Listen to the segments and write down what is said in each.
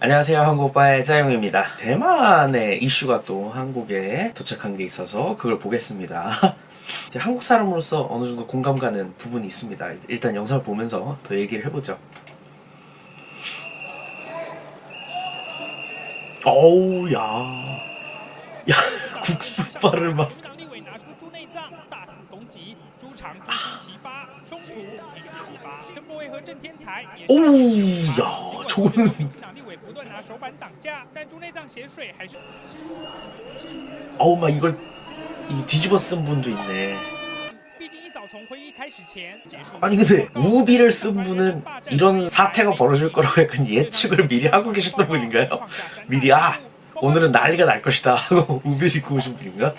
안녕하세요, 한국오빠의 짜영입니다. 대만의 이슈가 또 한국에 도착한 게 있어서 그걸 보겠습니다. 이제 한국 사람으로서 어느 정도 공감 가는 부분이 있습니다. 일단 영상을 보면서 더 얘기를 해보죠. 어우, 야, 국수빨을 막. 오우, 야, 저거는. 어우, 막 이걸 뒤집어 쓴 분도 있네. 아니 근데 우비를 쓴 분은 이런 사태가 벌어질 거라고 약간 예측을 미리 하고 계셨던 분인가요? 미리 오늘은 난리가 날 것이다 하고 우비를 입고 오신 분인가?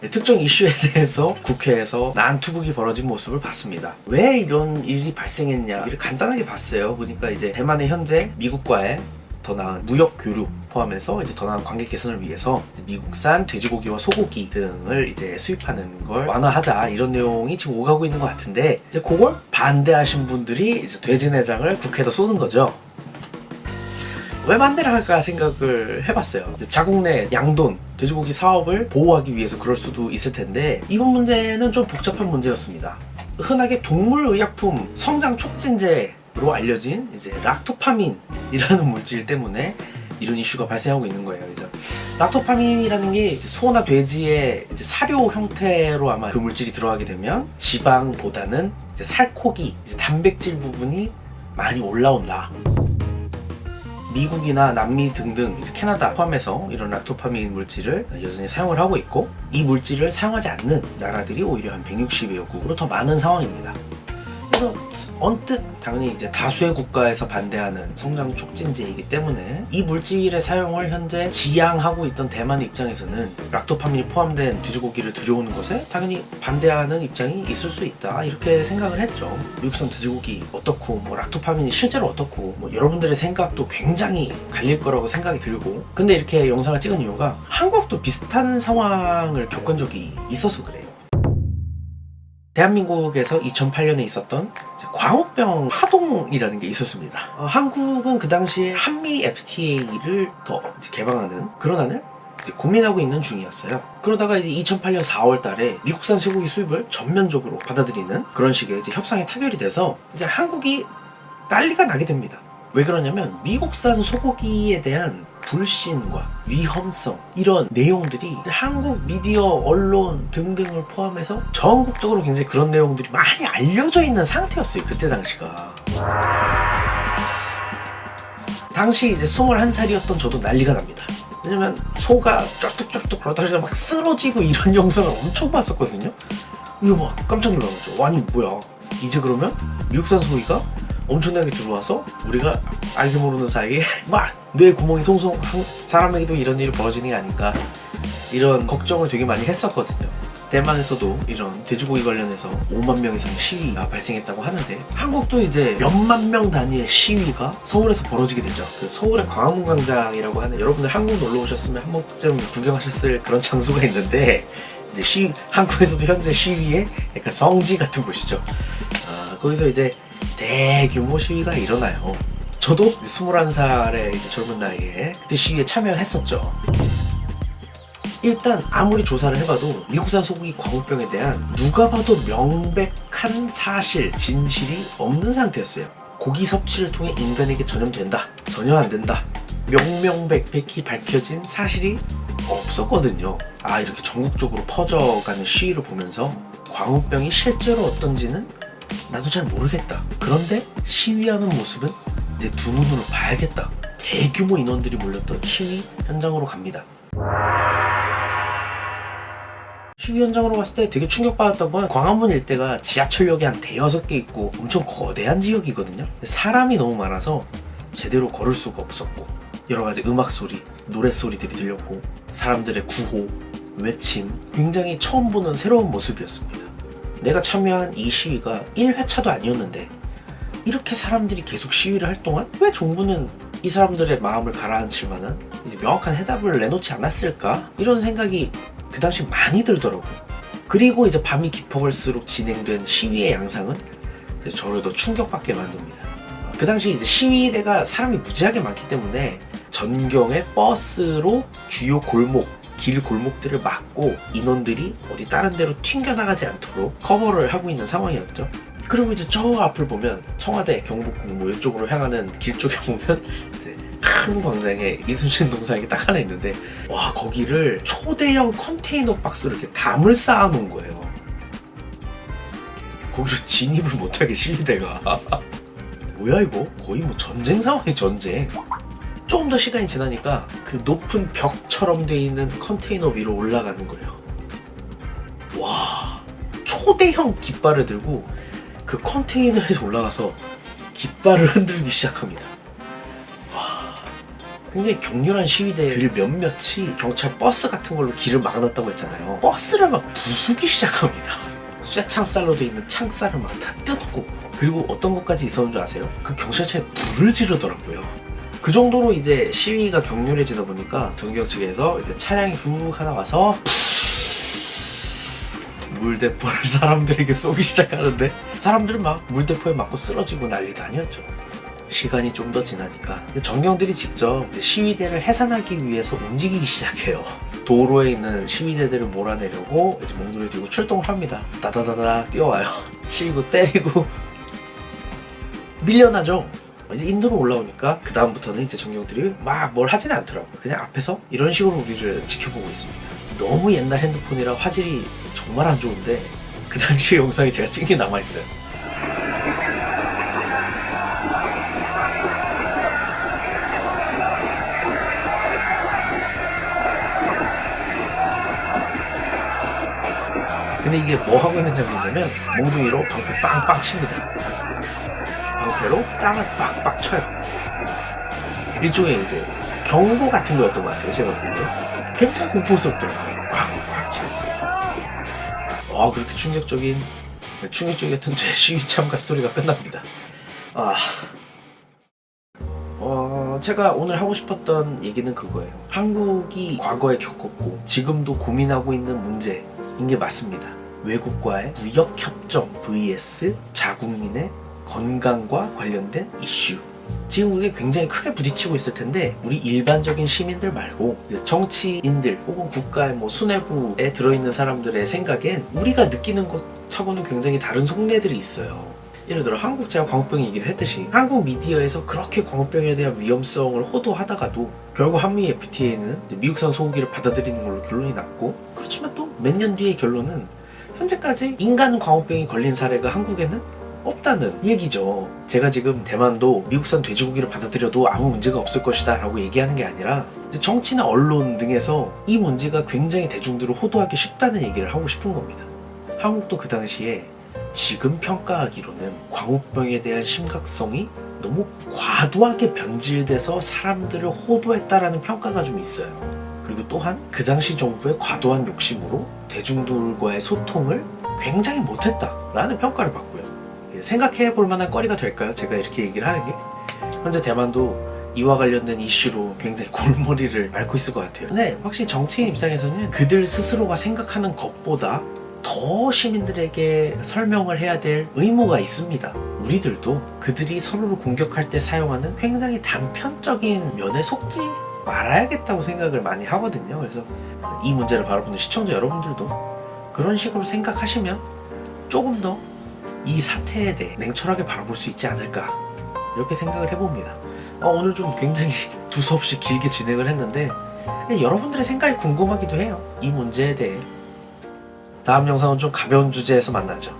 네, 특정 이슈에 대해서 국회에서 난투극이 벌어진 모습을 봤습니다. 왜 이런 일이 발생했냐 이를 간단하게 봤어요. 보니까 이제 대만의 현재 미국과의 더 나은 무역 교류 포함해서 이제 더 나은 관계 개선을 위해서 미국산 돼지고기와 소고기 등을 이제 수입하는 걸 완화하자 이런 내용이 지금 오가고 있는 것 같은데 이제 그걸 반대하신 분들이 이제 돼지 내장을 국회에다 쏟은 거죠. 왜 반대를 할까 생각을 해봤어요. 자국 내 양돈 돼지고기 사업을 보호하기 위해서 그럴 수도 있을 텐데 이번 문제는 좀 복잡한 문제였습니다. 흔하게 동물의약품 성장 촉진제로 알려진 이제 락토파민이라는 물질 때문에 이런 이슈가 발생하고 있는 거예요. 그래서 락토파민이라는 게 이제 소나 돼지의 이제 사료 형태로 아마 그 물질이 들어가게 되면 지방보다는 이제 살코기, 이제 단백질 부분이 많이 올라온다. 미국이나 남미 등등 이제 캐나다 포함해서 이런 락토파민 물질을 여전히 사용을 하고 있고 이 물질을 사용하지 않는 나라들이 오히려 한 160여 국으로 더 많은 상황입니다. 그래서 언뜻 당연히 이제 다수의 국가에서 반대하는 성장 촉진제이기 때문에 이 물질의 사용을 현재 지양하고 있던 대만의 입장에서는 락토파민이 포함된 돼지고기를 들여오는 것에 당연히 반대하는 입장이 있을 수 있다 이렇게 생각을 했죠. 미국산 돼지고기 어떻고 뭐 락토파민이 실제로 어떻고 뭐 여러분들의 생각도 굉장히 갈릴 거라고 생각이 들고 근데 이렇게 영상을 찍은 이유가 한국도 비슷한 상황을 겪은 적이 있어서 그래요. 대한민국에서 2008년에 있었던 광우병 파동이라는 게 있었습니다. 한국은 그 당시에 한미 FTA를 더 개방하는 그런 안을 고민하고 있는 중이었어요. 그러다가 이제 2008년 4월 달에 미국산 쇠고기 수입을 전면적으로 받아들이는 그런 식의 이제 협상이 타결이 돼서 이제 한국이 난리가 나게 됩니다. 왜 그러냐면 미국산 소고기에 대한 불신과 위험성 이런 내용들이 한국 미디어, 언론 등등을 포함해서 전국적으로 굉장히 그런 내용들이 많이 알려져 있는 상태였어요. 그때 당시가. 당시 이제 21살이었던 저도 난리가 납니다. 왜냐면 소가 쩔뚝쩔뚝 그러다가 막 쓰러지고 이런 영상을 엄청 봤었거든요. 이거 막 깜짝 놀란 거죠. 아니 뭐야 이제 그러면 미국산 소고기가 엄청나게 들어와서 우리가 알게 모르는 사이에 막 뇌 구멍이 송송 사람에게도 이런 일이 벌어지는 게 아닌가 이런 걱정을 되게 많이 했었거든요. 대만에서도 이런 돼지고기 관련해서 5만 명 이상의 시위가 발생했다고 하는데 한국도 이제 몇만 명 단위의 시위가 서울에서 벌어지게 되죠. 그 서울의 광화문 광장이라고 하는 여러분들 한국 놀러 오셨으면 한 번쯤 구경하셨을 그런 장소가 있는데 이제 한국에서도 현재 시위의 약간 성지 같은 곳이죠. 거기서 이제 대규모 시위가 일어나요. 저도 21살의 이제 젊은 나이에 그때 시위에 참여했었죠. 일단 아무리 조사를 해봐도 미국산 소고기 광우병에 대한 누가 봐도 명백한 사실, 진실이 없는 상태였어요. 고기 섭취를 통해 인간에게 전염된다, 전혀 안 된다, 명명백백히 밝혀진 사실이 없었거든요. 이렇게 전국적으로 퍼져가는 시위를 보면서 광우병이 실제로 어떤지는 나도 잘 모르겠다. 그런데 시위하는 모습은 내 두 눈으로 봐야겠다. 대규모 인원들이 몰렸던 시위 현장으로 갑니다. 시위 현장으로 갔을 때 되게 충격받았던 건 광화문 일대가 지하철역이 한 대여섯 개 있고 엄청 거대한 지역이거든요. 사람이 너무 많아서 제대로 걸을 수가 없었고 여러 가지 음악 소리, 노래 소리들이 들렸고 사람들의 구호, 외침 굉장히 처음 보는 새로운 모습이었습니다. 내가 참여한 이 시위가 1회차도 아니었는데 이렇게 사람들이 계속 시위를 할 동안 왜 정부는 이 사람들의 마음을 가라앉힐 만한 이제 명확한 해답을 내놓지 않았을까? 이런 생각이 그 당시 많이 들더라고요. 그리고 이제 밤이 깊어갈수록 진행된 시위의 양상은 저를 더 충격받게 만듭니다. 그 당시 이제 시위대가 사람이 무지하게 많기 때문에 전경의 버스로 주요 골목, 길 골목들을 막고 인원들이 어디 다른 데로 튕겨나가지 않도록 커버를 하고 있는 상황이었죠. 그리고 이제 저 앞을 보면 청와대, 경복궁 뭐 이쪽으로 향하는 길 쪽에 보면 이제 큰 광장에 이순신 동상이 딱 하나 있는데, 와, 거기를 초대형 컨테이너 박스로 이렇게 담을 쌓아놓은 거예요. 거기로 진입을 못하게 시위대가. 뭐야 이거? 거의 뭐 전쟁 상황이 전쟁. 조금 더 시간이 지나니까 그 높은 벽처럼 돼 있는 컨테이너 위로 올라가는 거예요. 와, 초대형 깃발을 들고 그 컨테이너에서 올라가서 깃발을 흔들기 시작합니다. 와, 굉장히 격렬한 시위대들 몇몇이 경찰 버스 같은 걸로 길을 막아놨다고 했잖아요. 버스를 막 부수기 시작합니다. 쇠창살로 돼 있는 창살을 막 다 뜯고, 그리고 어떤 것까지 있었는 줄 아세요? 그 경찰차에 불을 지르더라고요. 그 정도로 이제 시위가 격렬해지다 보니까 전경 측에서 이제 차량이 훅 하나 와서 물대포를 사람들에게 쏘기 시작하는데, 사람들은 막 물대포에 맞고 쓰러지고 난리도 아니었죠. 시간이 좀 더 지나니까 전경들이 직접 시위대를 해산하기 위해서 움직이기 시작해요. 도로에 있는 시위대들을 몰아내려고 이제 몽둥이를 들고 출동을 합니다. 다다다다 뛰어와요. 치고 때리고 밀려나죠. 이제 인도로 올라오니까 그 다음부터는 이제 전경들이 막 뭘 하지는 않더라고요. 그냥 앞에서 이런 식으로 우리를 지켜보고 있습니다. 너무 옛날 핸드폰이라 화질이 정말 안 좋은데 그 당시 영상이 제가 찍은 게 남아있어요. 근데 이게 뭐 하고 있는 장면이냐면 몽둥이로 방패 빵빵 칩니다. 방패로 땅을 빡빡 쳐요. 일종의 이제 경고 같은 거였던 것 같아요. 제가 보기에 굉장히 공포스럽더라고요. 꽉꽉 치였어요. 그렇게 충격적이었던 제 시위 참가 스토리가 끝납니다. 제가 오늘 하고 싶었던 얘기는 그거예요. 한국이 과거에 겪었고 지금도 고민하고 있는 문제인 게 맞습니다. 외국과의 무역협정 vs 자국민의 건강과 관련된 이슈. 지금 그게 굉장히 크게 부딪히고 있을 텐데, 우리 일반적인 시민들 말고 이제 정치인들 혹은 국가의 뭐 수뇌부에 들어있는 사람들의 생각엔 우리가 느끼는 것하고는 굉장히 다른 속내들이 있어요. 예를 들어 한국, 제가 광우병 얘기를 했듯이 한국 미디어에서 그렇게 광우병에 대한 위험성을 호도하다가도 결국 한미 FTA는 미국산 소고기를 받아들이는 걸로 결론이 났고, 그렇지만 또 몇 년 뒤의 결론은 현재까지 인간 광우병이 걸린 사례가 한국에는 없다는 얘기죠. 제가 지금 대만도 미국산 돼지고기를 받아들여도 아무 문제가 없을 것이다 라고 얘기하는 게 아니라, 정치나 언론 등에서 이 문제가 굉장히 대중들을 호도하기 쉽다는 얘기를 하고 싶은 겁니다. 한국도 그 당시에 지금 평가하기로는 광우병에 대한 심각성이 너무 과도하게 변질돼서 사람들을 호도했다라는 평가가 좀 있어요. 그리고 또한 그 당시 정부의 과도한 욕심으로 대중들과의 소통을 굉장히 못했다라는 평가를 받고요. 생각해 볼 만한 거리가 될까요? 제가 이렇게 얘기를 하는 게. 현재 대만도 이와 관련된 이슈로 굉장히 골머리를 앓고 있을 것 같아요. 근데 확실히 정치인 입장에서는 그들 스스로가 생각하는 것보다 더 시민들에게 설명을 해야 될 의무가 있습니다. 우리들도 그들이 서로를 공격할 때 사용하는 굉장히 단편적인 면에 속지 말아야겠다고 생각을 많이 하거든요. 그래서 이 문제를 바라보는 시청자 여러분들도 그런 식으로 생각하시면 조금 더 이 사태에 대해 냉철하게 바라볼 수 있지 않을까, 이렇게 생각을 해봅니다. 오늘 좀 굉장히 두서없이 길게 진행을 했는데 여러분들의 생각이 궁금하기도 해요. 이 문제에 대해. 다음 영상은 좀 가벼운 주제에서 만나죠.